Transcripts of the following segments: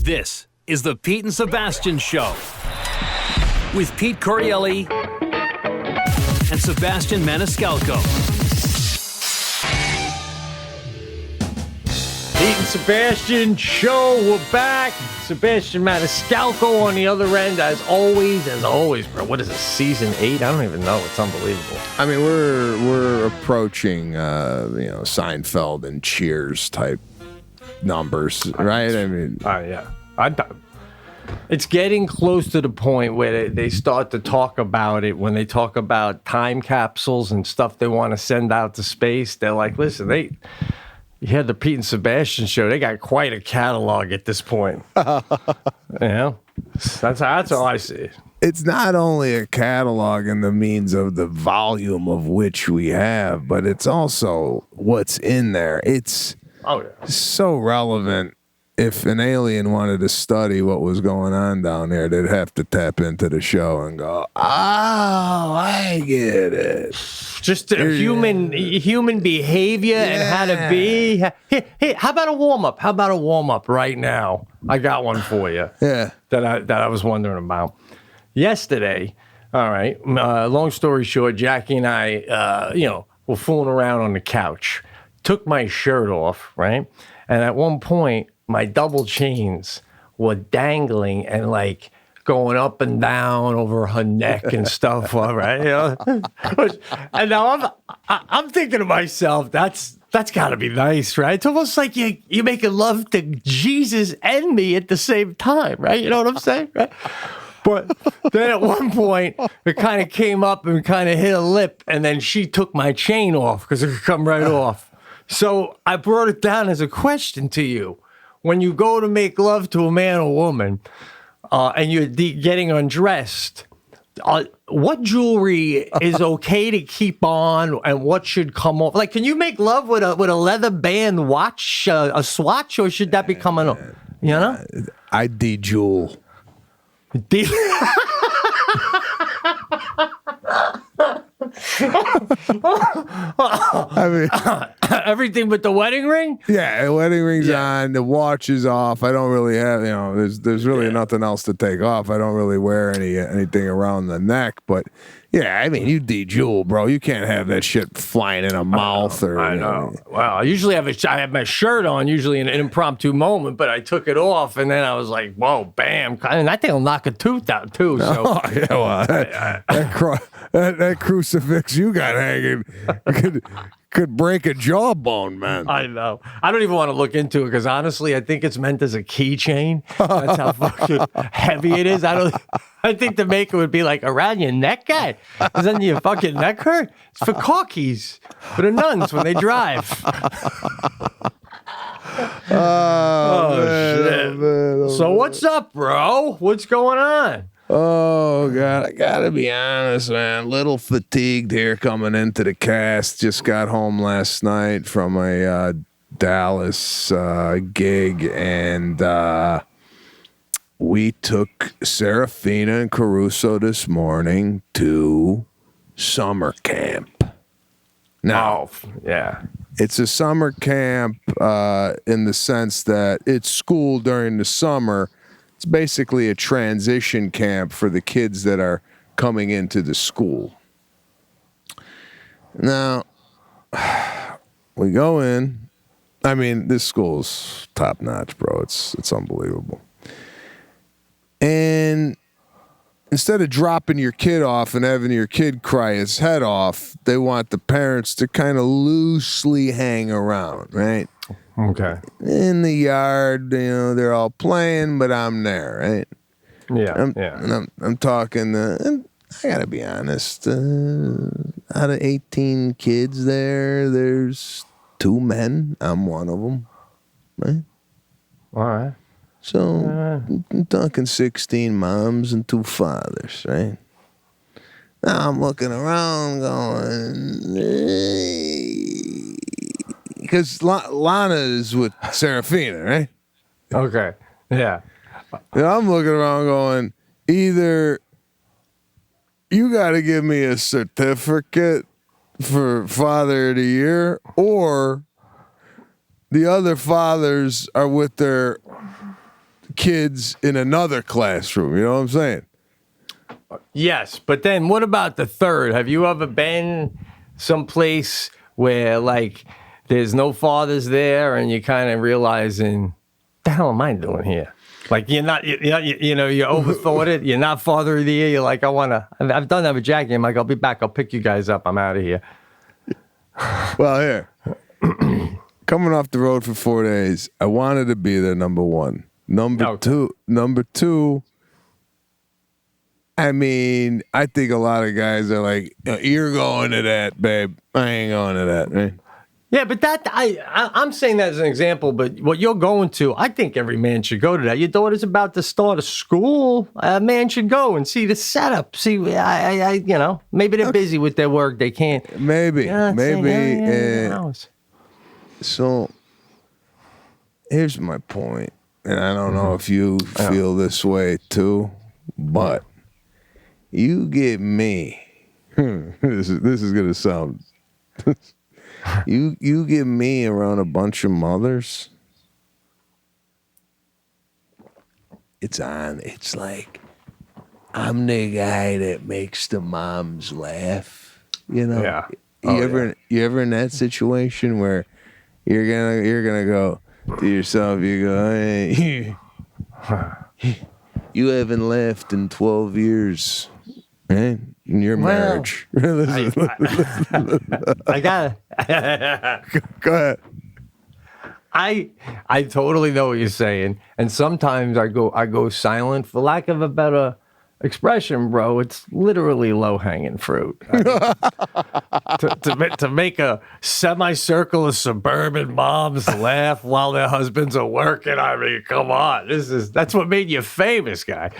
This is the Pete and Sebastian Show with Pete Corielli and Sebastian Maniscalco. Pete and Sebastian Show, we're back. Sebastian Maniscalco on the other end, as always, bro. What is it, season 8? I don't even know. It's unbelievable. I mean, we're approaching, Seinfeld and Cheers type numbers, right? I mean, yeah. It's getting close to the point where they start to talk about it. When they talk about time capsules and stuff they want to send out to space, they're like, listen, you had the Pete and Sebastian Show. They got quite a catalog at this point. That's how I see it. it's not only a catalog in the means of the volume of which we have, but it's also what's in there. It's so relevant. If an alien wanted to study what was going on down there, they'd have to tap into the show and go, oh, I get it. Just human behavior and how to be. Hey, how about a warm-up? How about a warm-up right now? I got one for you. Yeah. That I was wondering about. Yesterday, all right, long story short, Jackie and I, were fooling around on the couch. Took my shirt off, right? And at one point, my double chains were dangling and like going up and down over her neck and stuff, all right? And now I'm thinking to myself, that's got to be nice, right? It's almost like you're making love to Jesus and me at the same time, right? You know what I'm saying, right? But then at one point, it kind of came up and kind of hit a lip, and then she took my chain off because it could come right off. So I brought it down as a question to you. When you go to make love to a man or woman, and you're getting undressed, what jewelry is okay to keep on, and what should come off? Like, can you make love with a leather band watch, a swatch, or should that be coming off? You know, I de-jewel. I mean, everything but the wedding ring? Yeah, the wedding ring's on, the watch is off. I don't really have, there's really nothing else to take off. I don't really wear anything around the neck, but yeah, I mean, you de-jewel, bro. You can't have that shit flying in a mouth I know. Well, I usually I have my shirt on, usually in an impromptu moment, but I took it off, and then I was like, whoa, bam. And that thing will knock a tooth out, too. So. Oh, yeah, well, that crucifix you got hanging could break a jawbone, man. I know. I don't even want to look into it because honestly, I think it's meant as a keychain. That's how fucking heavy it is. I think the maker would be like, around your neck, guy? Doesn't your fucking neck hurt? It's for car keys for the nuns when they drive. Shit. Man. So what's up, bro? What's going on? Oh, God, I gotta be honest, man. Little fatigued here coming into the cast. Just got home last night from a Dallas gig, and we took Serafina and Caruso this morning to summer camp. Now, it's a summer camp in the sense that it's school during the summer. It's basically a transition camp for the kids that are coming into the school. Now, we go in. I mean, this school's top notch, bro. It's unbelievable. And instead of dropping your kid off and having your kid cry his head off, they want the parents to kind of loosely hang around, right? Okay. In the yard, they're all playing, but I'm there, right? Yeah, I'm talking. And I gotta be honest. Out of 18 kids there's 2 men. I'm one of them, right? All right. So I'm talking 16 moms and 2 fathers, right? Now I'm looking around, going. Because Lana is with Serafina, right? Okay, yeah. I'm looking around going, either you got to give me a certificate for Father of the Year, or the other fathers are with their kids in another classroom. You know what I'm saying? Yes, but then what about the third? Have you ever been someplace where like there's no fathers there, and you're kind of realizing, the hell am I doing here? Like you overthought it. You're not father of the year. You're like, I've done that with Jackie. I'm like, I'll be back. I'll pick you guys up. I'm out of here. Well, here, coming off the road for 4 days, I wanted to be there. Number one, number two. I mean, I think a lot of guys are like, "You're going to that, babe. I ain't going to that." Right? Yeah, but I'm saying that as an example, but what you're going to, I think every man should go to that. Your daughter's about to start a school. A man should go and see the setup. See, maybe they're busy with their work. They can't. Maybe. Yeah. So here's my point, and I don't know if you feel this way too, but you get me. This is gonna sound. You get me around a bunch of mothers. It's on. It's like I'm the guy that makes the moms laugh. You know. Yeah. You ever in that situation where you're gonna go to yourself? You go, hey, you haven't laughed in 12 years. Right? In your marriage. I got it. Go ahead. I totally know what you're saying, and sometimes I go silent for lack of a better expression, bro. It's literally low hanging fruit. To make a semicircle of suburban moms laugh while their husbands are working. I mean, come on, that's what made you famous, guy.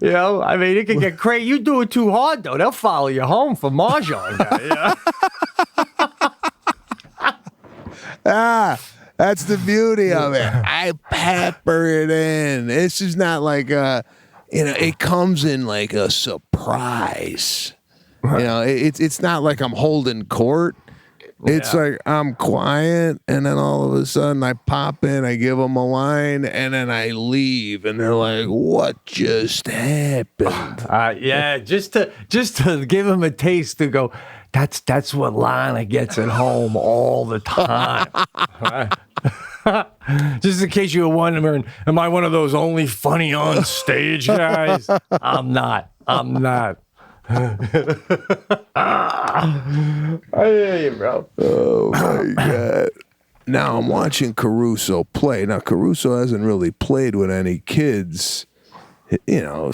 You know, I mean, it can get crazy. You do it too hard, though. They'll follow you home for mahjong. That's the beauty of it. I pepper it in. This is not like it comes in like a surprise. You know, it's not like I'm holding court. It's like I'm quiet, and then all of a sudden I pop in, I give them a line, and then I leave, and they're like, "What just happened?" Just to give them a taste to go. That's what Lana gets at home all the time. Just in case you were wondering, am I one of those only funny on stage guys? I'm not. I hear you, bro. Oh my God. Now I'm watching Caruso play. Now Caruso hasn't really played with any kids, you know,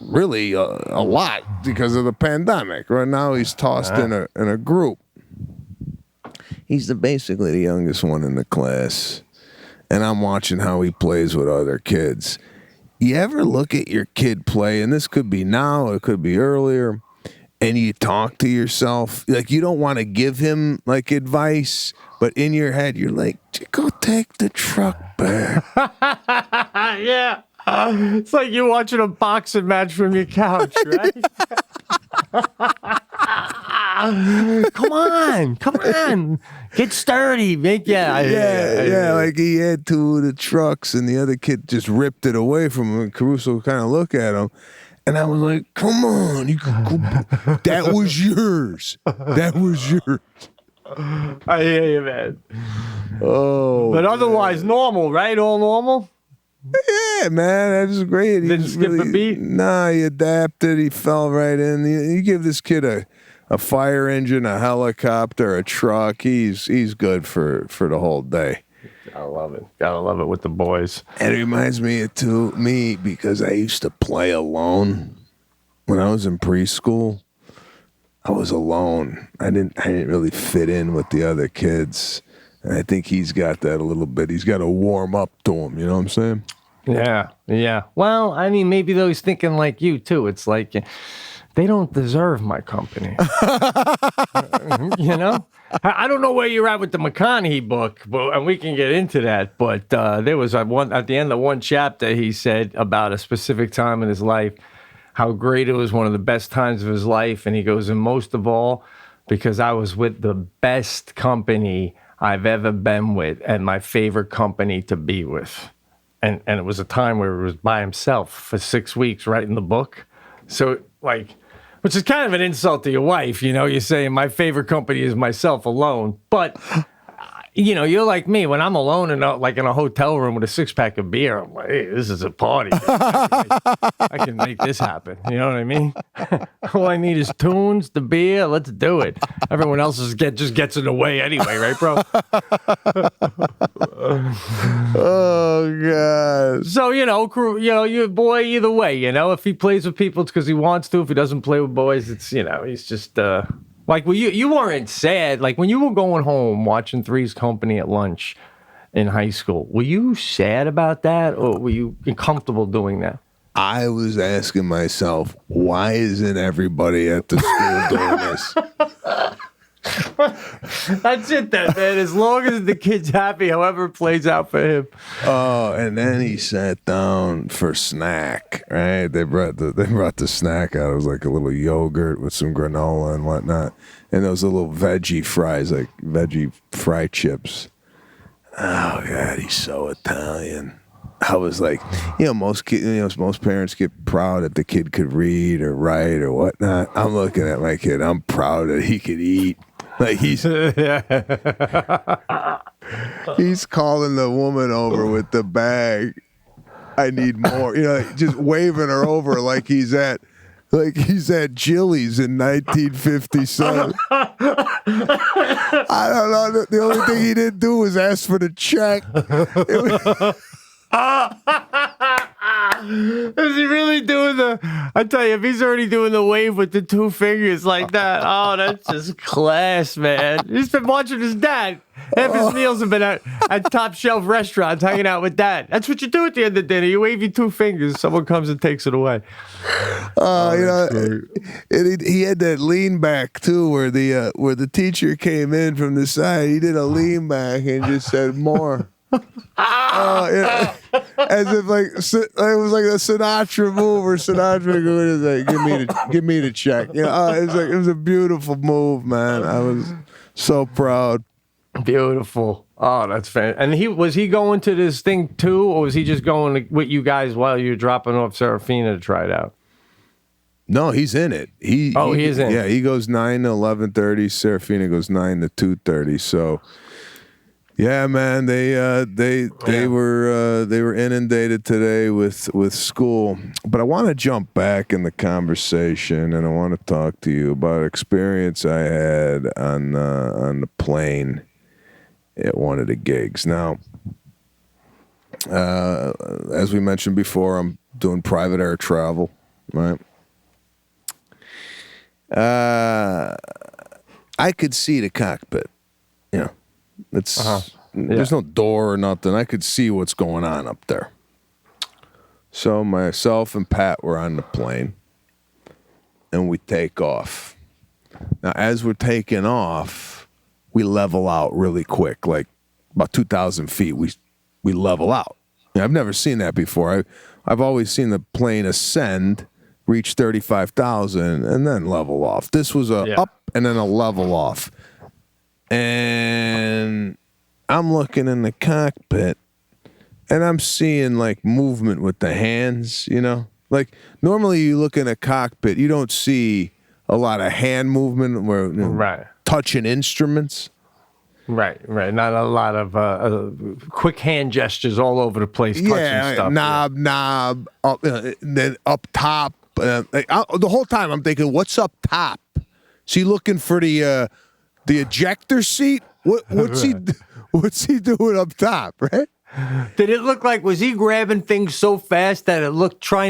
really a lot because of the pandemic. Right now he's tossed in a group. He's basically the youngest one in the class, and I'm watching how he plays with other kids. You ever look at your kid play, and this could be now, it could be earlier, and you talk to yourself, like you don't want to give him like advice, but in your head you're like, go take the truck back. Yeah. It's like you're watching a boxing match from your couch, right? Come on. Get sturdy. Like he had two of the trucks and the other kid just ripped it away from him, and Caruso kind of looked at him, and I was like, come on, you can go. That was yours. I hear you, man. Oh, but otherwise normal, right? All normal? Yeah, man, that was great. Didn't skip a beat? Nah, he adapted. He fell right in. You give this kid a fire engine, a helicopter, a truck. He's good for the whole day. I love it. Gotta love it with the boys. And it reminds me of me because I used to play alone when I was in preschool. I was alone. I didn't really fit in with the other kids. And I think he's got that a little bit. He's got to warm up to him. You know what I'm saying? Yeah. Well, I mean, maybe though he's thinking like you too. It's like they don't deserve my company. You know? I don't know where you're at with the McConaughey book, and we can get into that. But there was at the end of one chapter, he said about a specific time in his life, how great it was, one of the best times of his life. And he goes, and most of all, because I was with the best company I've ever been with and my favorite company to be with. And it was a time where he was by himself for 6 weeks writing the book. So, like, which is kind of an insult to your wife, you're saying my favorite company is myself alone. But, you're like me. When I'm alone in a hotel room with a 6-pack of beer, I'm like, hey, this is a party. I can make this happen. You know what I mean? All I need is tunes, the beer. Let's do it. Everyone else just gets in the way anyway, right, bro? Oh God. So your boy either way. If he plays with people, it's because he wants to. If he doesn't play with boys, it's he's just like. Well, you weren't sad like when you were going home watching Three's Company at lunch in high school. Were you sad about that, or were you comfortable doing that? I was asking myself, why isn't everybody at the school doing this? That's it then, man. As long as the kid's happy, however it plays out for him. Oh, and then he sat down for snack, right? They brought the snack out. It was like a little yogurt with some granola and whatnot. And those little veggie fries, like veggie fry chips. Oh God, he's so Italian. I was like, most parents get proud that the kid could read or write or whatnot. I'm looking at my kid. I'm proud that he could eat. Like he's calling the woman over with the bag. I need more. Just waving her over like he's at Jilly's in 1957. I don't know. The only thing he didn't do was ask for the check. Is he really doing I tell you, if he's already doing the wave with the 2 fingers like that, oh, that's just class, man. He's been watching his dad. Half his meals have been at top shelf restaurants hanging out with dad. That's what you do at the end of dinner. You wave your 2 fingers. Someone comes and takes it away. He had that lean back too, where the teacher came in from the side. He did a lean back and just said more. As if it was like a Sinatra move, or Sinatra going to say, give me the check. It was a beautiful move, man. I was so proud. Beautiful. Oh, that's fantastic. And was he going to this thing too, or was he just going with you guys while you were dropping off Serafina to try it out? No, he's in it. He is in. Yeah, he goes 9 to 11:30. Serafina goes 9 to 2:30. So. Yeah, man, they were inundated today with school. But I want to jump back in the conversation, and I want to talk to you about an experience I had on the plane at one of the gigs. Now, as we mentioned before, I'm doing private air travel, right? I could see the cockpit, There's no door or nothing. I could see what's going on up there. So myself and Pat were on the plane, and we take off. Now, as we're taking off, we level out really quick, like about 2,000 feet. We level out. I've never seen that before. I've always seen the plane ascend, reach 35,000, and then level off. This was a up and then a level off. And I'm looking in the cockpit, and I'm seeing like movement with the hands, Like normally you look in a cockpit, you don't see a lot of hand movement where right. touching instruments. Right. Not a lot of quick hand gestures all over the place, touching stuff. Knob, up, then up top. The whole time I'm thinking, what's up top? Is he looking for the ejector seat? What's he doing up top, right? Did it look like, was he grabbing things so fast that he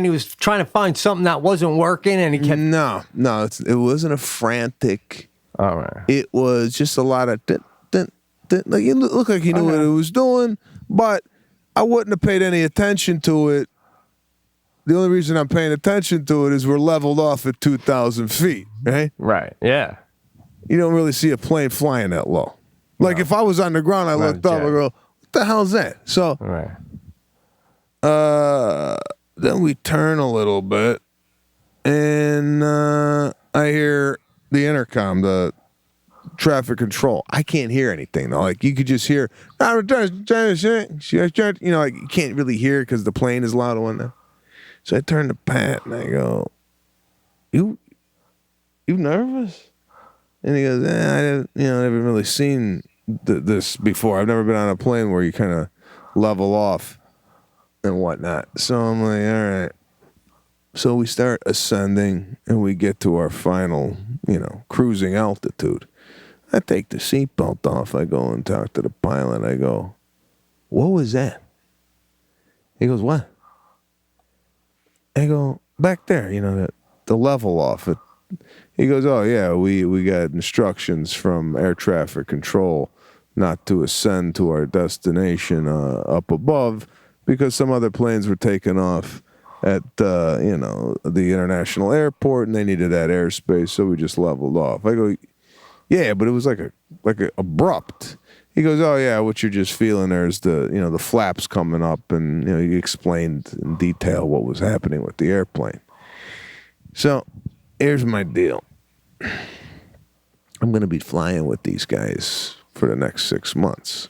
was trying to find something that wasn't working, and he kept... No, it wasn't a frantic. All right. It was just a lot of... Like, it looked like he knew what it was doing, but I wouldn't have paid any attention to it. The only reason I'm paying attention to it is we're leveled off at 2,000 feet, right? Right, yeah. You don't really see a plane flying that low. Like, if I was on the ground, I looked up and go, what the hell's that? So, right. Then we turn a little bit, and I hear the intercom, the traffic control. I can't hear anything though. Like you could just hear, you know, like you can't really hear because the plane is loud and whatnot. So I turn to Pat and I go, "You nervous?" And he goes, I didn't, you know, never really seen this before. I've never been on a plane where you kind of level off and whatnot. So I'm like, all right. So we start ascending and we get to our final, you know, cruising altitude. I take the seatbelt off. I go and talk to the pilot. I go, "What was that?" He goes, "What?" I go, "Back there, you know, the level off it." He goes, "Oh yeah, we got instructions from air traffic control not to ascend to our destination up above because some other planes were taking off at you know, the international airport and they needed that airspace, so we just leveled off." I go, "Yeah, but it was like a abrupt." He goes, "Oh yeah, what you're just feeling there is the, you know, the flaps coming up," and, you know, he explained in detail what was happening with the airplane. So here's my deal. I'm going to be flying with these guys for the next 6 months.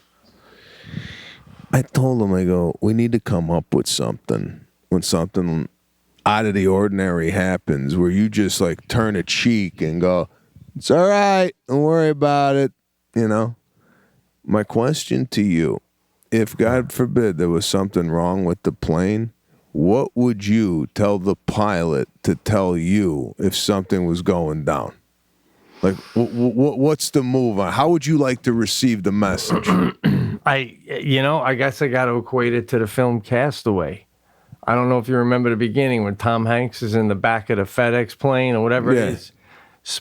I told them, I go, "We need to come up with something when something out of the ordinary happens where you just like turn a cheek and go, 'It's all right, don't worry about it,' you know." My question to you, if God forbid there was something wrong with the plane, what would you tell the pilot to tell you if something was going down? Like, what's the move on? How would you like to receive the message? I guess I got to equate it to the film Castaway. I don't know if you remember the beginning when Tom Hanks is in the back of the FedEx plane or whatever it is,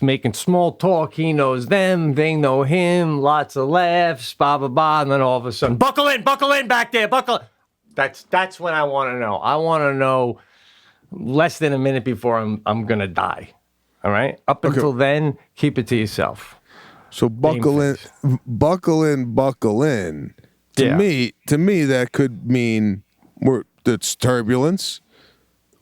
making small talk. He knows them, they know him, lots of laughs, blah, blah, blah. And then all of a sudden, buckle in back there, buckle. That's when I want to know. I want to know less than a minute before I'm going to die. All right? Up until then, keep it to yourself. So buckle in. To me, that could mean it's turbulence,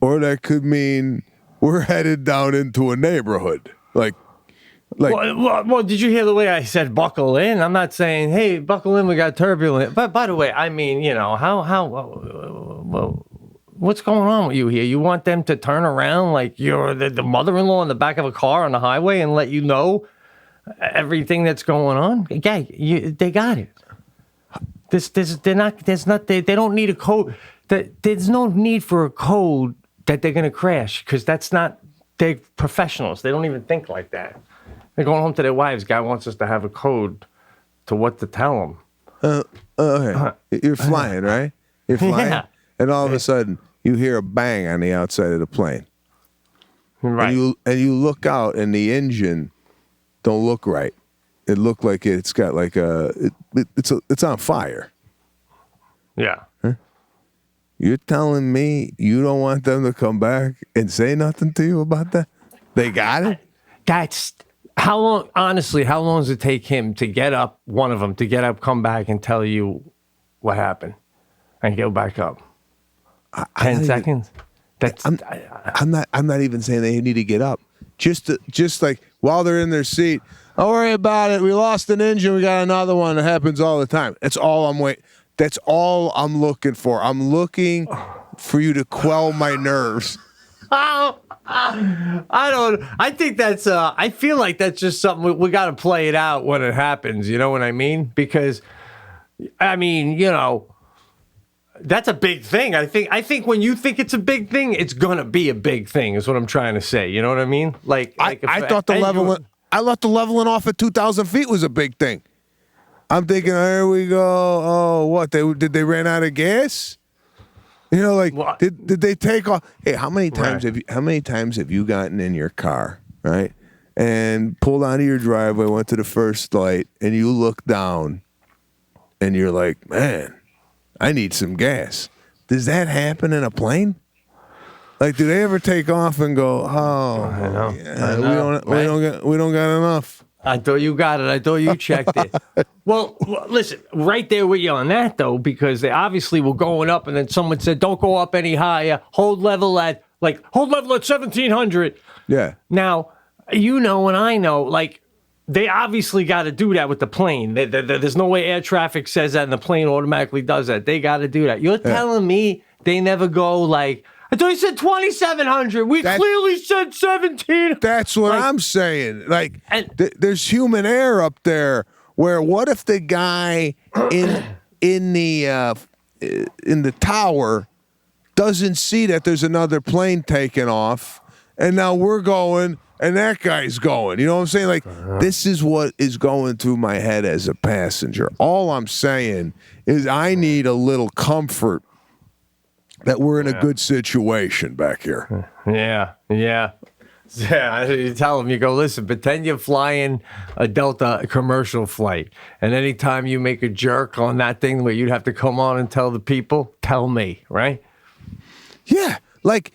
or that could mean we're headed down into a neighborhood. Well, did you hear the way I said buckle in? I'm not saying, hey, buckle in, we got turbulence. But by the way, I mean, you know, what's going on with you here? You want them to turn around like you're the mother-in-law in the back of a car on the highway and let you know everything that's going on? Yeah, they got it. They don't need a code. There's no need for a code that they're going to crash, because they're professionals. They don't even think like that. They're going home to their wives. God wants us to have a code to what to tell them. Okay. You're flying, right? You're flying, Yeah. and all of a sudden you hear a bang on the outside of the plane. Right. And you look out, and the engine don't look right. It looked like it's got like it's on fire. Yeah. You're telling me you don't want them to come back and say nothing to you about that? They got it? That's how long, honestly, how long does it take him to get up, one of them, to get up, come back and tell you what happened and go back up? 10 seconds? I'm not even saying they need to get up. Just like while they're in their seat, don't worry about it. We lost an engine. We got another one. It happens all the time. That's all I'm waiting. That's all I'm looking for. I'm looking for you to quell my nerves. I think that's, I feel like that's just something we got to play it out when it happens. You know what I mean? Because, I mean, you know, that's a big thing. I think when you think it's a big thing, it's going to be a big thing is what I'm trying to say. You know what I mean? I thought the leveling off at 2,000 feet was a big thing. I'm thinking, here we go. Oh, what? Did they ran out of gas? You know, like did they take off? Hey, how many times have you gotten in your car, right? And pulled out of your driveway, went to the first light, and you look down, and you're like, man, I need some gas. Does that happen in a plane? Like, do they ever take off and go, oh, we don't got enough? I thought you got it. I thought you checked it. Well, listen, right there with you on that, though, because they obviously were going up, and then someone said, don't go up any higher. Hold level at 1,700. Yeah. Now, you know and I know, like, they obviously got to do that with the plane. There's no way air traffic says that and the plane automatically does that. They got to do that. You're telling me they never go like, I thought you said 2,700. We clearly said 17. That's what I'm saying. Like, there's human error up there. Where what if the guy in the tower doesn't see that there's another plane taking off, and now we're going, and that guy's going. You know what I'm saying? Like, this is what is going through my head as a passenger. All I'm saying is I need a little comfort that we're in a good situation back here. Yeah. Yeah, you tell them, you go, listen, pretend you're flying a Delta commercial flight, and anytime you make a jerk on that thing where you'd have to come on and tell the people, tell me, right? Yeah, like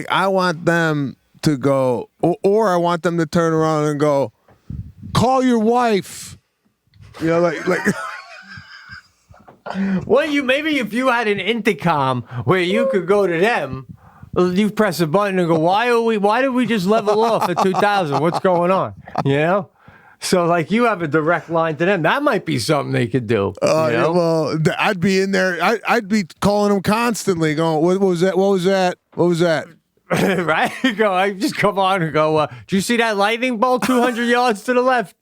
I want them to go, or I want them to turn around and go, call your wife. You know, like. Well, maybe if you had an intercom where you could go to them. You press a button and go, why did we just level off at 2,000? What's going on? You know? So, like, you have a direct line to them. That might be something they could do. Yeah, well, I'd be in there. I'd be calling them constantly, going, what was that? What was that? What was that? Right? I just come on and go, do you see that lightning bolt 200 yards to the left?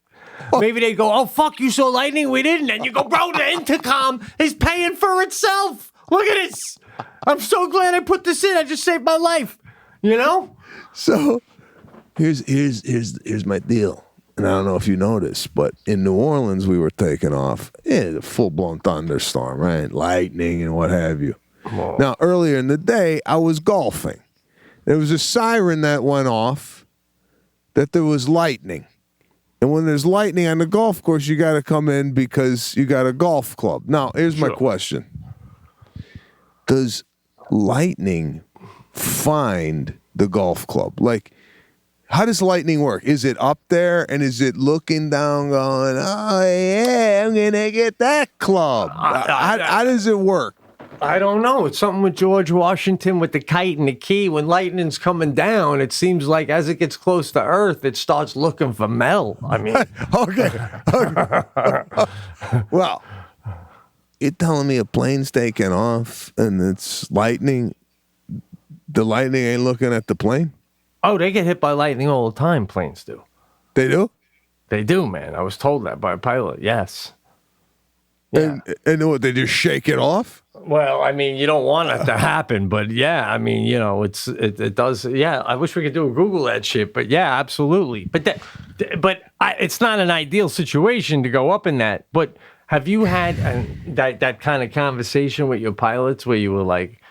Maybe they go, oh, fuck, you saw lightning? We didn't. And you go, bro, the intercom is paying for itself. Look at this. I'm so glad I put this in. I just saved my life. You know? So here's my deal. And I don't know if you noticed, but in New Orleans we were taking off. Yeah, a full-blown thunderstorm, right? Lightning and what have you. Whoa. Now, earlier in the day, I was golfing. There was a siren that went off that there was lightning. And when there's lightning on the golf course, you got to come in because you got a golf club. Now, here's my question. Does lightning find the golf club? Like, how does lightning work? Is it up there and is it looking down going, oh, yeah, I'm going to get that club? How does it work? I don't know. It's something with George Washington with the kite and the key. When lightning's coming down, it seems like as it gets close to Earth, it starts looking for Mel. I mean, okay. Well, you're telling me a plane's taking off and it's lightning. The lightning ain't looking at the plane? Oh, they get hit by lightning all the time, planes do. They do? They do, man. I was told that by a pilot, yes. Yeah. And what, they just shake it off? Well, I mean, you don't want it to happen, but yeah, I mean, you know, it does. Yeah, I wish we could Google that shit, but yeah, absolutely. But it's not an ideal situation to go up in that. But have you had that kind of conversation with your pilots where you were like,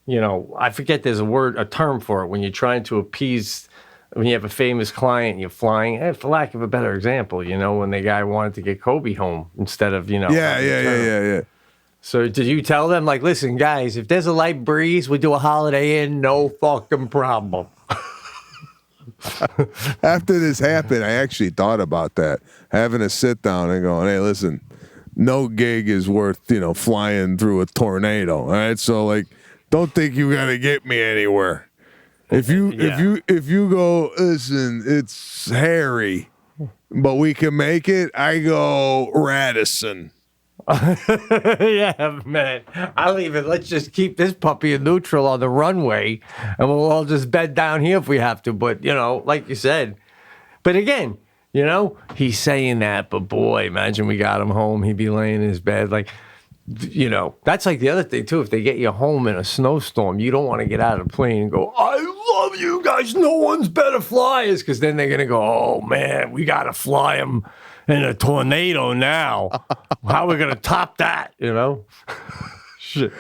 you know, I forget there's a term for it when you're trying to appease, when you have a famous client and you're flying, for lack of a better example, you know, when the guy wanted to get Kobe home instead of, you know. Yeah. So did you tell them, like, listen, guys, if there's a light breeze, we do a Holiday Inn, no fucking problem. After this happened, I actually thought about that, having a sit down and going, hey, listen, no gig is worth, you know, flying through a tornado. All right. So, like, don't think you got to get me anywhere. If you go, listen, it's hairy, but we can make it, I go Radisson. Yeah, man. Let's just keep this puppy in neutral on the runway and we'll all just bed down here if we have to. But, you know, like you said, but again, you know, he's saying that, but boy, imagine we got him home. He'd be laying in his bed. Like, you know, that's like the other thing too. If they get you home in a snowstorm, you don't want to get out of the plane and go, I love you guys. No one's better flyers. Because then they're going to go, oh man, we got to fly them in a tornado now. How are we going to top that? You know? Shit.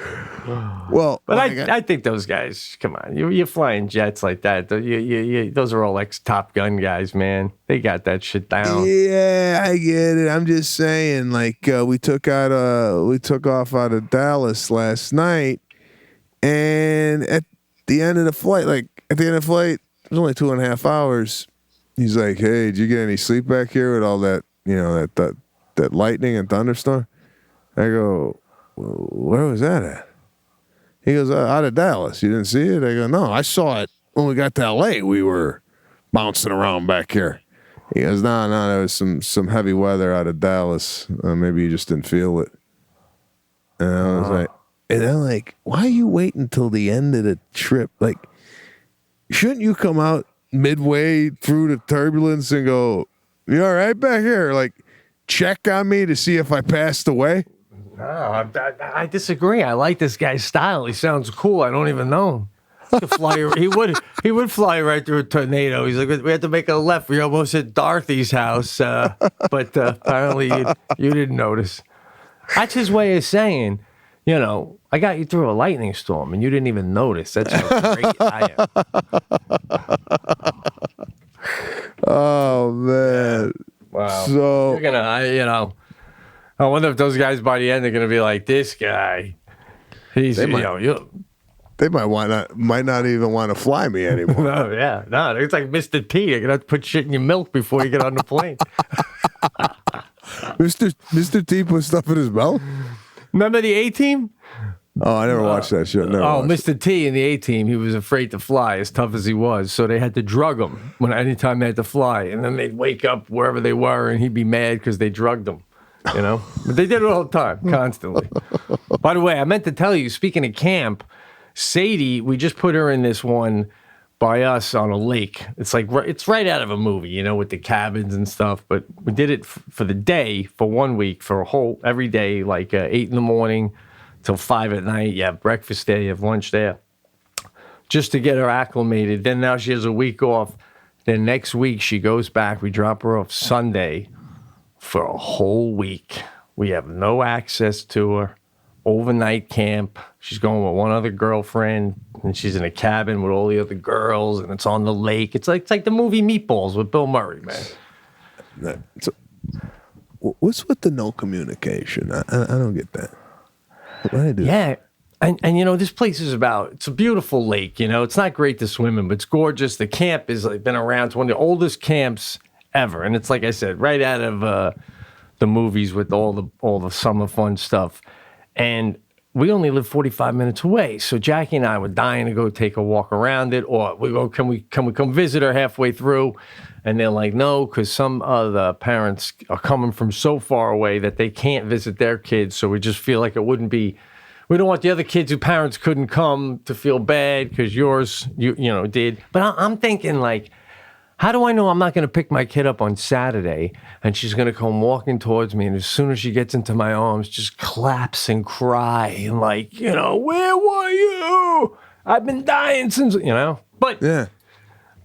Well, but I think those guys, come on, you're flying jets like that. Those are all ex-Top Gun guys, man. They got that shit down. Yeah, I get it. I'm just saying, like, we took off out of Dallas last night, and at the end of the flight, it was only 2.5 hours. He's like, hey, did you get any sleep back here with all that, you know, that lightning and thunderstorm? I go, where was that at? He goes, out of Dallas. You didn't see it? I go, no, I saw it when we got to L.A. We were bouncing around back here. He goes, no, there was some heavy weather out of Dallas. Maybe you just didn't feel it. And I was like, and I'm like, why are you waiting till the end of the trip? Like, shouldn't you come out midway through the turbulence and go, you all right back here? Like, check on me to see if I passed away? No, I disagree. I like this guy's style. He sounds cool. I don't even know him. He would fly right through a tornado. He's like, we had to make a left. We almost hit Dorothy's house, but apparently you didn't notice. That's his way of saying, I got you through a lightning storm and you didn't even notice. That's how great I am. Oh man! Wow. So you're gonna, I wonder if those guys by the end are gonna be like, this guy. He's, they might not even want to fly me anymore. No, it's like Mr. T. You're gonna have to put shit in your milk before you get on the plane. Mr. T put stuff in his mouth. Remember the A-Team? Oh, I never watched that shit. Mr. T in the A-Team, he was afraid to fly, as tough as he was. So they had to drug him anytime they had to fly, and then they'd wake up wherever they were, and he'd be mad because they drugged him. But they did it all the time, constantly. By the way, I meant to tell you, speaking of camp, Sadie, we just put her in this one by us on a lake. It's like, it's right out of a movie, with the cabins and stuff. But we did it for the day, for 1 week, for every day, like 8 in the morning till 5 at night. You have breakfast there, you have lunch there, just to get her acclimated. Then now she has a week off. Then next week she goes back. We drop her off Sunday for a whole week. We have no access to her. Overnight camp. She's going with one other girlfriend, and she's in a cabin with all the other girls, and it's on the lake. It's like the movie Meatballs with Bill Murray, man. So, what's with the no communication? I don't get that. What do I do? Yeah. And this place is it's a beautiful lake, It's not great to swim in, but it's gorgeous. The camp is been around. It's one of the oldest camps ever. And it's like I said, right out of the movies with all the summer fun stuff. And we only live 45 minutes away. So Jackie and I were dying to go take a walk around it, or we go, can we come visit her halfway through? And they're like, no, because some of the parents are coming from so far away that they can't visit their kids. So we just feel like it wouldn't be, we don't want the other kids whose parents couldn't come to feel bad because yours, you did. But I'm thinking like, how do I know I'm not going to pick my kid up on Saturday and she's going to come walking towards me, and as soon as she gets into my arms, just claps and cry and like, where were you? I've been dying since, But yeah.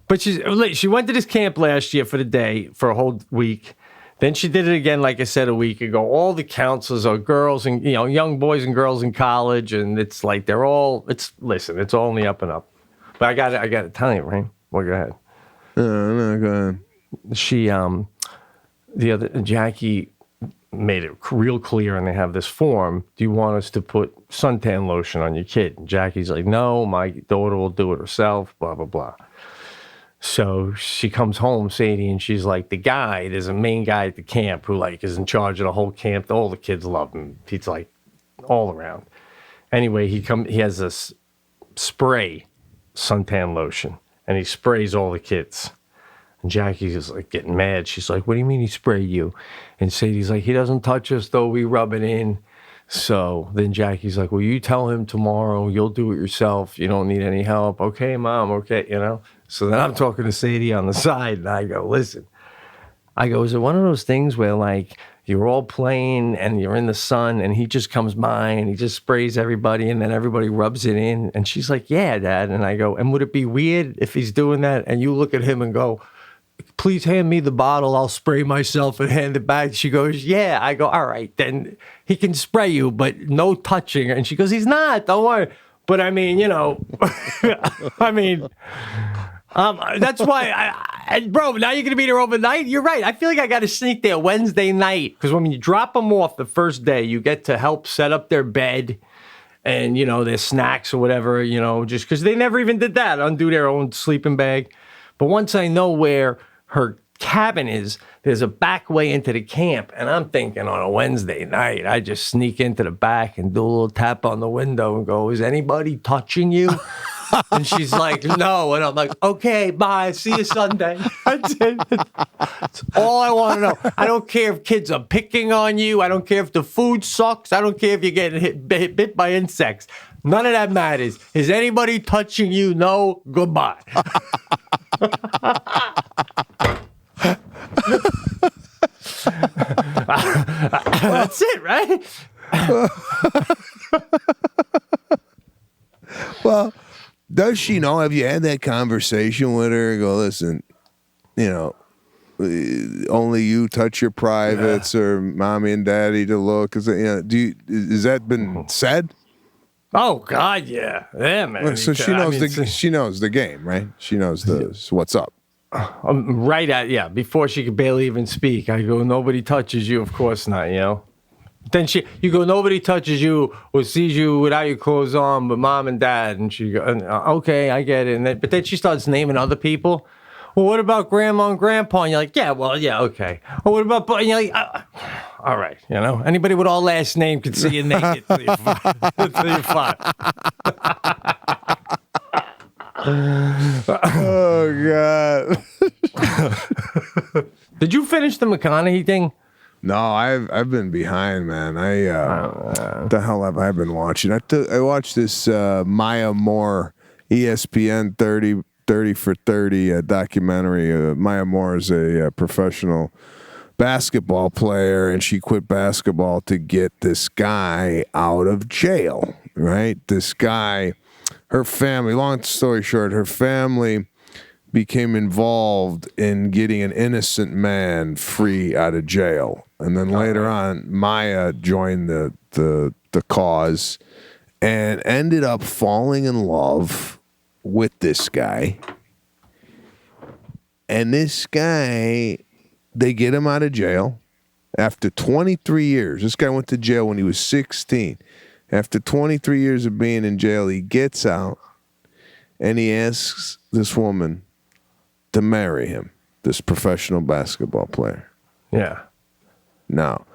But she went to this camp last year for the day, for a whole week. Then she did it again, like I said, a week ago. All the counselors are girls and, young boys and girls in college, and it's like it's all in the up and up. But I got to tell you, right? Well, go ahead. No, go ahead. She, Jackie made it real clear, and they have this form. Do you want us to put suntan lotion on your kid? And Jackie's like, no, my daughter will do it herself, blah, blah, blah. So she comes home, Sadie, and she's like, there's a main guy at the camp who is in charge of the whole camp. All the kids love him. He's like all around. Anyway, he has this spray suntan lotion, and he sprays all the kids. And Jackie's like getting mad. She's like, what do you mean he sprayed you? And Sadie's like, he doesn't touch us, though. We rub it in. So then Jackie's like, well, you tell him tomorrow. You'll do it yourself. You don't need any help. Okay, Mom, okay, So then I'm talking to Sadie on the side, and I go, listen. I go, is it one of those things where, you're all playing and you're in the sun and he just comes by and he just sprays everybody and then everybody rubs it in? And she's like, yeah, Dad. And I go, and would it be weird if he's doing that and you look at him and go, please hand me the bottle, I'll spray myself and hand it back? She goes, yeah. I go, all right, then he can spray you, but no touching. And she goes, he's not, don't worry. But I mean, that's why, bro, now you're going to be there overnight? You're right. I feel like I got to sneak there Wednesday night, because when you drop them off the first day, you get to help set up their bed and, their snacks or whatever, just because they never even did that, undo their own sleeping bag. But once I know where her cabin is, there's a back way into the camp. And I'm thinking on a Wednesday night, I just sneak into the back and do a little tap on the window and go, is anybody touching you? And she's like, no. And I'm like, okay, bye. See you Sunday. That's it. That's all I want to know. I don't care if kids are picking on you. I don't care if the food sucks. I don't care if you're getting bit by insects. None of that matters. Is anybody touching you? No. Goodbye. That's it, right? Well, does she know? Have you had that conversation with her? Go, listen, only you touch your privates, or mommy and daddy to look. Is has that been said? Oh God, yeah, man. So she knows the game, right? She knows what's up. Before she could barely even speak, I go, nobody touches you. Of course not, Then you go, nobody touches you or sees you without your clothes on, but mom and dad. And she goes, okay, I get it. But then she starts naming other people. Well, what about grandma and grandpa? And you're like, okay. Well, what about, and you're like, all right, anybody with all last name can see you naked until you're fine. Oh God! Did you finish the McConaughey thing? No, I've been behind, man. What the hell have I been watching? I watched this Maya Moore ESPN 30 for 30 documentary. Maya Moore is a professional basketball player, and she quit basketball to get this guy out of jail. Right, this guy. Her family, long story short, her family became involved in getting an innocent man free out of jail. And then later on, Maya joined the cause and ended up falling in love with this guy. And this guy, they get him out of jail after 23 years. This guy went to jail when he was 16. After 23 years of being in jail, he gets out and he asks this woman to marry him, this professional basketball player. Yeah. Now,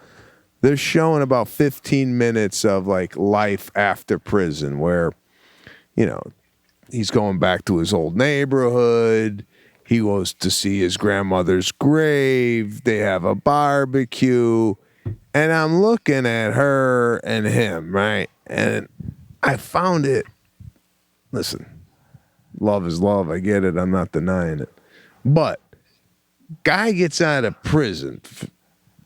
they're showing about 15 minutes of like life after prison where, he's going back to his old neighborhood. He goes to see his grandmother's grave. They have a barbecue. And I'm looking at her and him, right? And I found it. Listen, love is love. I get it. I'm not denying it. But guy gets out of prison,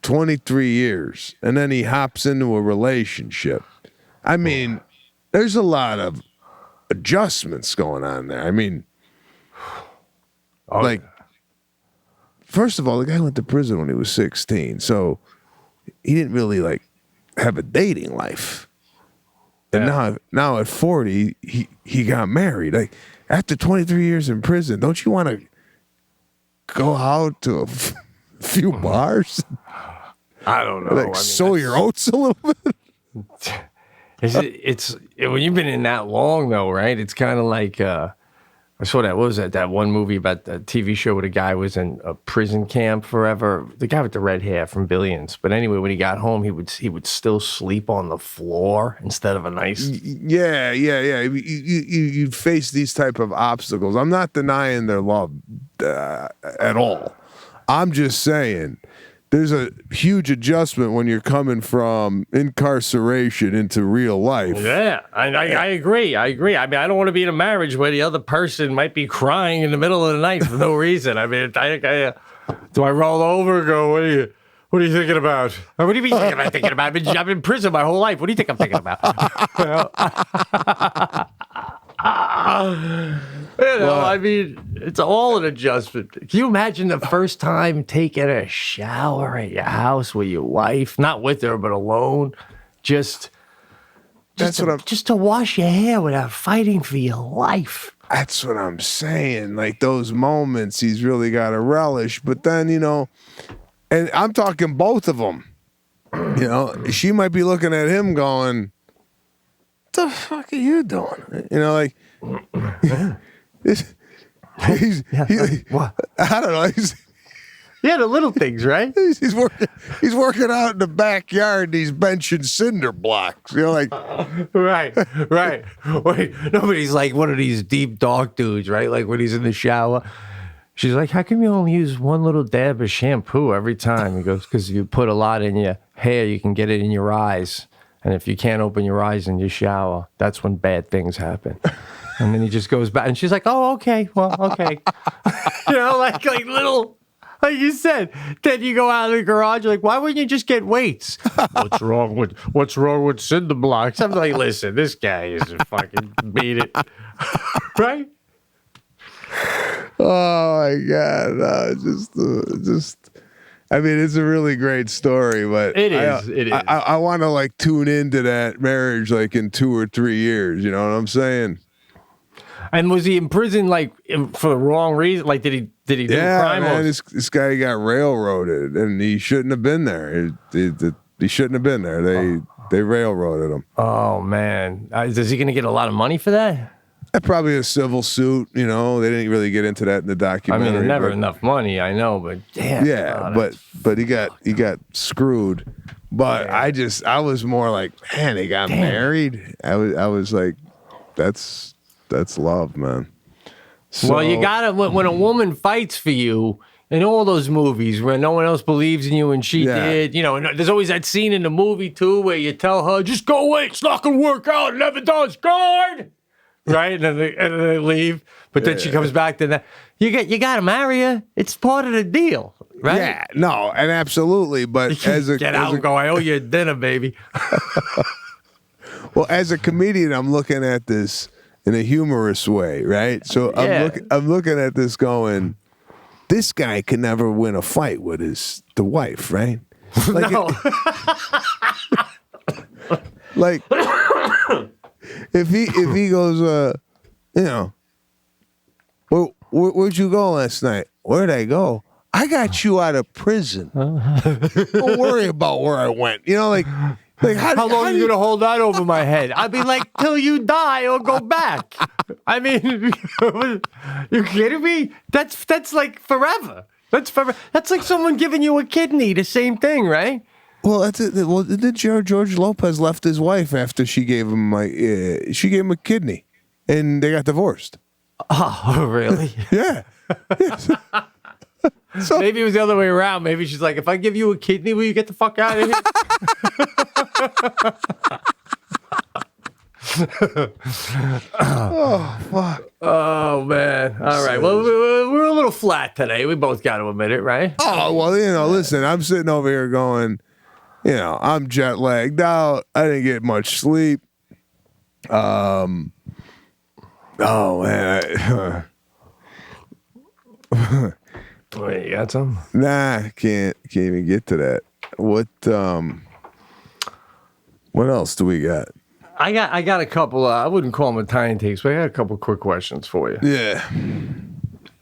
23 years, and then he hops into a relationship. I mean, there's a lot of adjustments going on there. I mean, first of all, the guy went to prison when he was 16. So he didn't really have a dating life. And now at 40, he got married. Like after 23 years in prison, don't you want to go out to a few bars? I don't know. Sow your oats a little bit. It's when you've been in that long though, right? It's kind of like I saw that. What was that one movie about the TV show where the guy was in a prison camp forever? The guy with the red hair from Billions. But anyway, when he got home, he would still sleep on the floor instead of a nice. Yeah. You face these type of obstacles. I'm not denying their love at all. I'm just saying there's a huge adjustment when you're coming from incarceration into real life. Yeah, I agree. I mean, I don't want to be in a marriage where the other person might be crying in the middle of the night for no reason. I mean, do I roll over and go, what are you thinking about? What do you mean I'm thinking about? I've been in prison my whole life. What do you think I'm thinking about? I mean, it's all an adjustment. Can you imagine the first time taking a shower at your house with your wife, not with her, but alone, just to wash your hair without fighting for your life? That's what I'm saying. Like those moments, he's really got to relish. But then, and I'm talking both of them. She might be looking at him going, "What the fuck are you doing?" What? I don't know. Yeah, the little things, right? He's working out in the backyard. And he's benching cinder blocks. You know, like Right. Wait, nobody's like one of these deep dark dudes, right? Like when he's in the shower. She's like, how come you only use one little dab of shampoo every time? He goes, because if you put a lot in your hair, you can get it in your eyes. And if you can't open your eyes in your shower, that's when bad things happen. And then he just goes back. And she's like, oh, okay. Well, okay. Like little, like you said. Then you go out of the garage, you're like, why wouldn't you just get weights? What's wrong with cinder blocks? I'm like, listen, this guy is a fucking beat it. Right? oh my god, just. I mean, it's a really great story, but It is. I want to like tune into that marriage like in 2 or 3 years. You know what I'm saying? And was he in prison like for the wrong reason? Like, did he do a crime? Man, this guy got railroaded, and he shouldn't have been there. He shouldn't have been there. They railroaded him. Oh man, is he going to get a lot of money for that? Probably a civil suit. You know, they didn't really get into that in the I documentary. mean, never enough money, I know, but damn. Yeah, but he got screwed. But I was more like, man, they got married. I was like, that's love, man. So, Well, you gotta when a woman fights for you in all those movies where no one else believes in you and she did, and there's always that scene in the movie too where you tell her, just go away, it's not gonna work out, it never does, guard. Right, and then they leave, but then she comes back to that. You got to marry her. It's part of the deal, right? Yeah, no, and absolutely. But Get out and go. I owe you a dinner, baby. Well, as a comedian, I'm looking at this in a humorous way, right? So I'm looking at this going, this guy can never win a fight with the wife, right? Like, No. like if he goes, where'd you go last night? Where'd I go? I got you out of prison. Don't worry about where I went. Like How long are you gonna hold that over my head? I'd be like, till you die or go back. I mean, you kidding me? That's like forever. That's forever. That's like someone giving you a kidney. The same thing, right? Well, that's it. Well, George Lopez left his wife after she gave him a kidney, and they got divorced. Oh, really? Yeah. So, Maybe it was the other way around. Maybe she's like, if I give you a kidney, will you get the fuck out of here? oh fuck. Oh, man. All right. Well, we're a little flat today. We both got to admit it, right? Oh well, listen. I'm sitting over here going, I'm jet lagged out. I didn't get much sleep. Oh man. Wait, you got some? Nah, can't even get to that. What else do we got? I got a couple. I wouldn't call them Italian takes, but I got a couple quick questions for you. Yeah.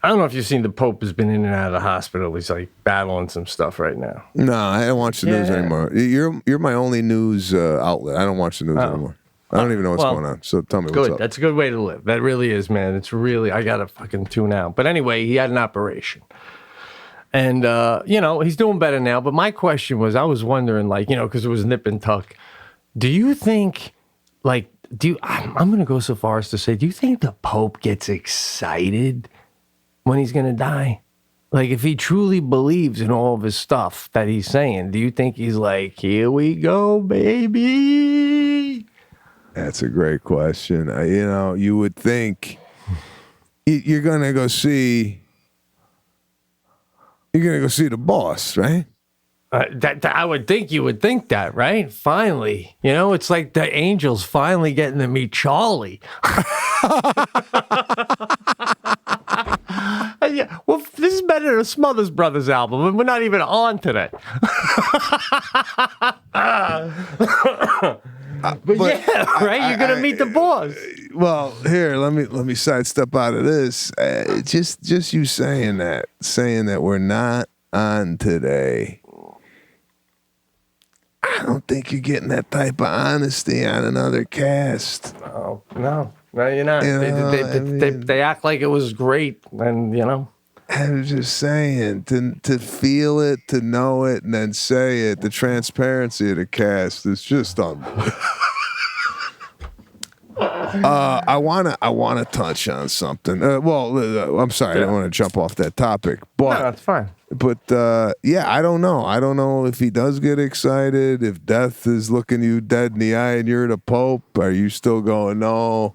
I don't know if you've seen the Pope has been in and out of the hospital. He's like battling some stuff right now. No, I don't watch the news anymore. You're my only news outlet. I don't watch the news anymore. I don't even know what's going on. So tell me what's up. That's a good way to live. That really is, man. It's really, I got to fucking tune out. But anyway, he had an operation. And, he's doing better now. But my question was, I was wondering, because it was nip and tuck. Do you think, I'm going to go so far as to say, do you think the Pope gets excited when he's going to die? Like, if he truly believes in all of his stuff that he's saying, do you think he's like, here we go, baby? That's a great question. You would think you're going to go see the boss, right? I would think you would think that, right? Finally. It's like the Angels finally getting to meet Charlie. Yeah, well, this is better than a Smothers Brothers album, and we're not even on today. But right? You're gonna meet the boss. Well, here, let me sidestep out of this. Just you saying that we're not on today. I don't think you're getting that type of honesty on another cast. Oh, no, you're not. They act like it was great, and I'm just saying, to feel it, to know it, and then say it. The transparency of the cast is just unbelievable. I wanna touch on something. I'm sorry, I don't want to jump off that topic, but No, that's fine. But I don't know. I don't know if he does get excited. If death is looking you dead in the eye and you're the Pope, are you still going, no,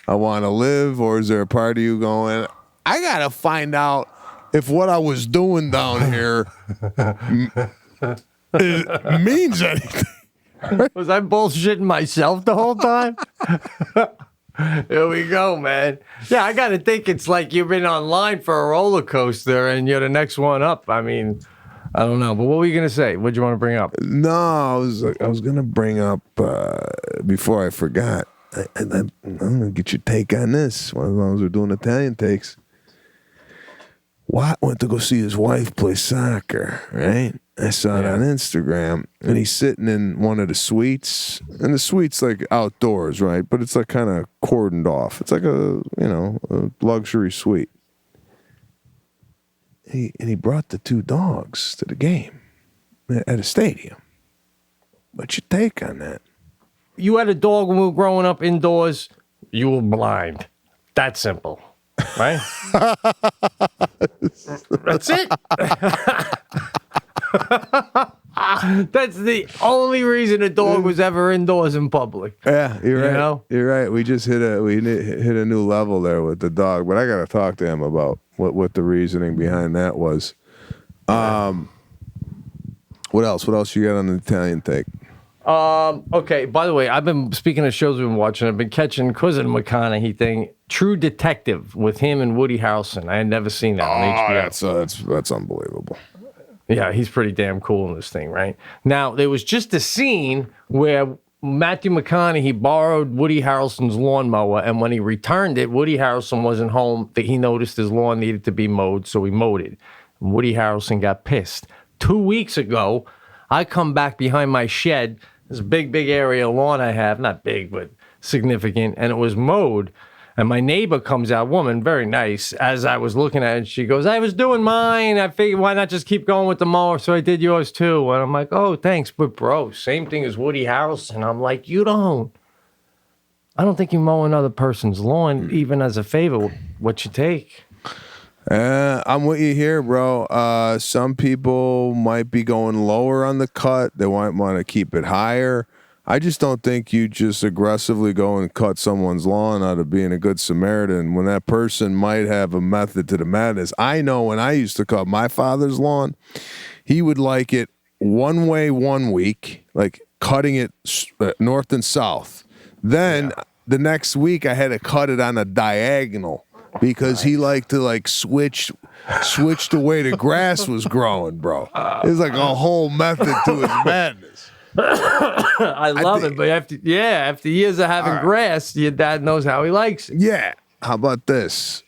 I want to live? Or is there a part of you going, I got to find out if what I was doing down here means anything? Was I bullshitting myself the whole time? Here we go, man. Yeah, I got to think it's like you've been online for a roller coaster and you're the next one up. I mean, I don't know. But what were you going to say? What do you want to bring up? No, I was going to bring up, before I forgot, I'm going to get your take on this. As long as we're doing Italian takes. Watt went to go see his wife play soccer, right? I saw it on Instagram, and he's sitting in one of the suites, and the suite's like outdoors, right? But it's like kind of cordoned off. It's like a luxury suite. He brought the 2 dogs to the game at a stadium. What's your take on that? You had a dog when we were growing up indoors. You were blind. That simple, right? That's it. That's the only reason a dog was ever indoors in public. Yeah, you're right. know? You're right. We just hit a new level there with the dog, but I got to talk to him about what the reasoning behind that was. What else? What else you got on the Italian take? Okay, by the way, I've been, speaking of shows we've been watching, I've been catching, because of the McConaughey thing, True Detective with him and Woody Harrelson. I had never seen that on HBO. That's unbelievable. Yeah, he's pretty damn cool in this thing, right? Now, there was just a scene where Matthew McConaughey borrowed Woody Harrelson's lawnmower, and when he returned it, Woody Harrelson wasn't home. He noticed his lawn needed to be mowed, so he mowed it. And Woody Harrelson got pissed. 2 weeks ago, I come back behind my shed. There's a big area of lawn I have. Not big, but significant. And it was mowed. And my neighbor comes out, woman, very nice, as I was looking at it. She goes, I was doing mine. I figured, why not just keep going with the mower? So I did yours too. And I'm like, oh, thanks. But bro, same thing as Woody Harrelson. I'm like, I don't think you mow another person's lawn, even as a favor. What you take? I'm with you here, bro. Some people might be going lower on the cut. They might want to keep it higher. I just don't think you just aggressively go and cut someone's lawn out of being a good Samaritan when that person might have a method to the madness. I know when I used to cut my father's lawn, he would like it one way 1 week, like cutting it north and south. Then the next week I had to cut it on a diagonal because he liked to switch the way the grass was growing, bro. It's like a whole method to his madness. I love it, but after years of having grass, your dad knows how he likes it. Yeah. How about this?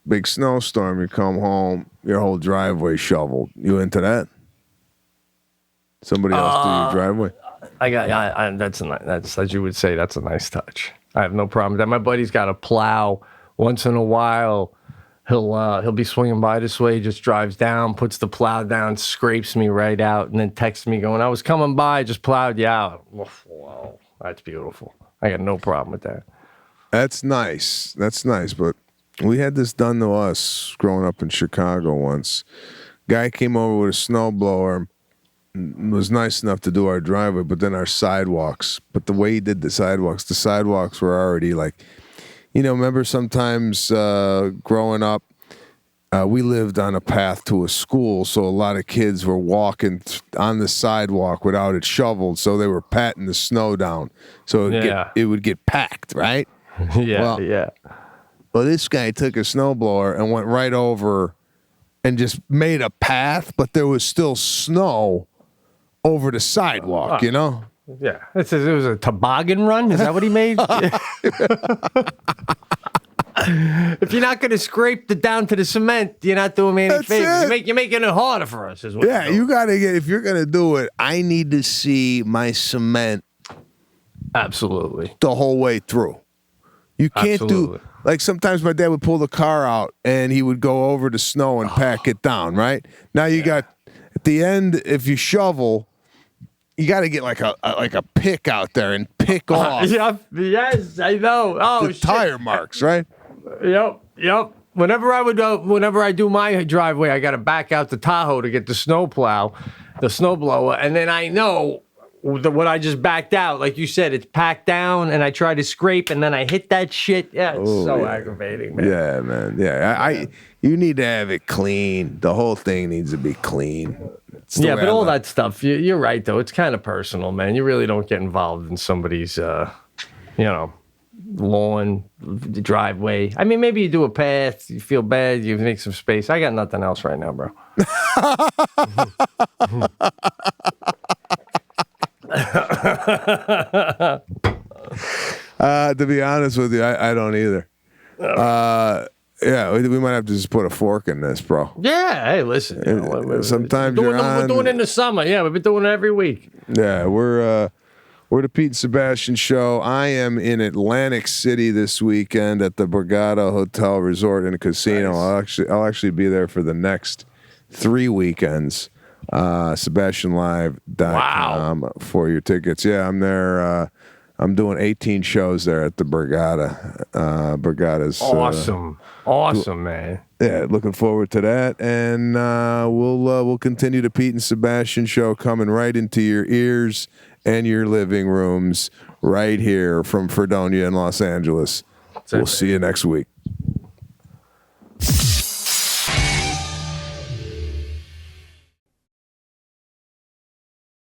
Big snowstorm, you come home, your whole driveway shoveled. You into that? Somebody else do your driveway? That's as you would say, that's a nice touch. I have no problem with that. My buddy's got a plow. Once in a while, he'll be swinging by this way, just drives down, puts the plow down, scrapes me right out, and then texts me going, I was coming by, just plowed you out. Wow, that's beautiful. I got no problem with that. That's nice. That's nice, but we had this done to us growing up in Chicago once. Guy came over with a snowblower, was nice enough to do our driveway, but then our sidewalks. But the way he did the sidewalks were already remember sometimes growing up, we lived on a path to a school, so a lot of kids were walking on the sidewalk without it shoveled, so they were patting the snow down. So it would get packed, right? Yeah. Well, this guy took a snowblower and went right over and just made a path, but there was still snow over the sidewalk, Yeah, it was a toboggan run. Is that what he made? If you're not going to scrape down to the cement, you're not doing me any favors. You're making it harder for us. You got to get. If you're going to do it, I need to see my cement absolutely the whole way through. You can't like sometimes my dad would pull the car out and he would go over the snow and pack it down, right? Now you got at the end, if you shovel, you got to get like a pick out there and pick off Yes, I know. Oh, the tire marks, right? Yep. Whenever I do my driveway, I got to back out the Tahoe to get the snowblower, and then I know what I just backed out. Like you said, it's packed down, and I try to scrape, and then I hit that shit. Yeah, it's aggravating, man. Yeah, man. Yeah, you need to have it clean. The whole thing needs to be clean. Yeah, but all that stuff, you're right, though. It's kind of personal, man. You really don't get involved in somebody's, lawn, driveway. I mean, maybe you do a path, you feel bad, you make some space. I got nothing else right now, bro. To be honest with you, I don't either. Yeah, we might have to just put a fork in this, bro. Yeah, hey, listen. Sometimes we're doing it in the summer. Yeah, we've been doing it every week. Yeah, we're the Pete and Sebastian show. I am in Atlantic City this weekend at the Borgata Hotel Resort and Casino. Nice. I'll actually be there for the next 3 weekends. SebastianLive.com for your tickets. Yeah, I'm there. I'm doing 18 shows there at the Borgata. Borgata's awesome, man. Yeah, looking forward to that, and we'll continue the Pete and Sebastian show coming right into your ears and your living rooms right here from Fredonia in Los Angeles. We'll see you next week.